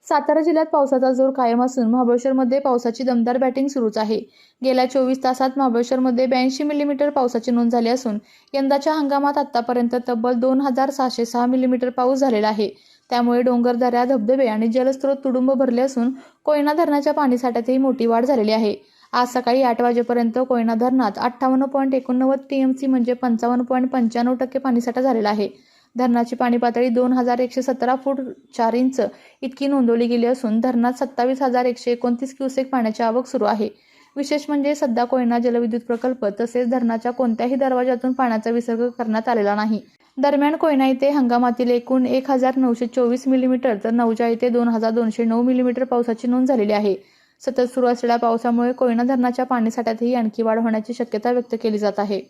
सातारा जिल्ह्यात पावसाचा जोर कायम असून महाबळेश्वरमध्ये पावसाची दमदार बॅटिंग सुरूच आहे। गेल्या 24 तासात महाबळेश्वरमध्ये 82 मिलीमीटर पावसाची नोंद झाली असून यंदाच्या हंगामात आतापर्यंत तब्बल 2606 मिलीमीटर पाऊस झालेला आहे। त्यामुळे डोंगरदऱ्या, धबधबे आणि जलस्रोत तुडुंब भरले असून कोयना धरणाच्या पाणीसाठ्यातही मोठी वाढ झालेली आहे। आज सकाळी 8 वाजेपर्यंत कोयना धरणात 58.89 टीएमसी म्हणजे 55.95% पाणीसाठा झालेला आहे। धरणाची पाणी पातळी 2117 फूट 4 इंच इतकी नोंदवली गेली असून धरणात 27,129 क्युसेक पाण्याची आवक सुरू आहे। विशेष म्हणजे सध्या कोयना जलविद्युत प्रकल्प तसेच धरणाच्या कोणत्याही दरवाजातून पाण्याचा विसर्ग करण्यात आलेला नाही। दरम्यान कोयना येथे हंगामातील एकूण 1924 मिलीमीटर तर नौजा येथे 2209 मिलीमीटर पावसाची नोंद झालेली आहे। सतत सुरू असलेल्या पावसामुळे कोयना धरणाच्या पाणीसाठ्यातही आणखी वाढ होण्याची शक्यता व्यक्त केली जात आहे।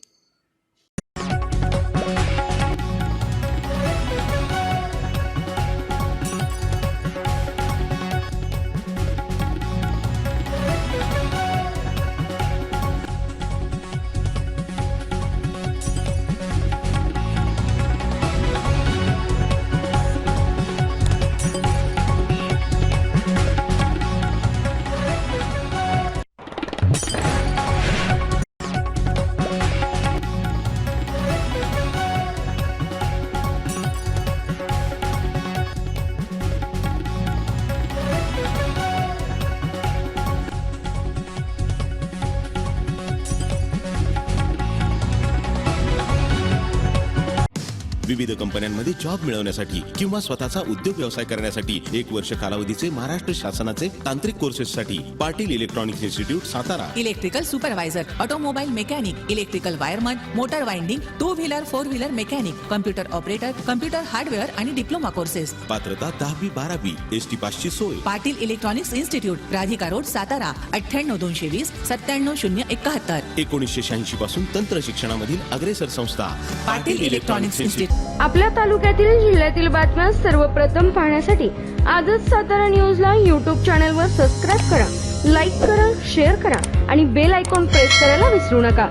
विविध कंपन्यांमध्ये जॉब मिळवण्यासाठी किंवा स्वतःचा उद्योग व्यवसाय करण्यासाठी 1 वर्ष कालावधीचे महाराष्ट्र शासनाचे तांत्रिक कोर्सेससाठी Patil electronics institute Satara. Electrical supervisor, automobile mechanic, electrical wireman, motor winding, 2 wheeler 4 wheeler mechanic, computer operator, computer hardware आणि डिप्लोमा कोर्सेस। पात्रता 10वी 12वी एसटी पासची सोय। Patil electronics institute, Radhika road, Satara 98 220 97071। 1986 पासून तंत्र शिक्षणामधील अग्रेसर संस्था पाटील इलेक्ट्रॉनिक्स इन्स्टिट्यूट। आपल्या तालुक्यातील जिल्ह्यातील बातम्या सर्वप्रथम पाहण्यासाठी आजच सातारा न्यूजला YouTube चॅनलवर सबस्क्राईब करा, लाईक करा, शेअर करा आणि बेल आयकॉन प्रेस करायला विसरू नका।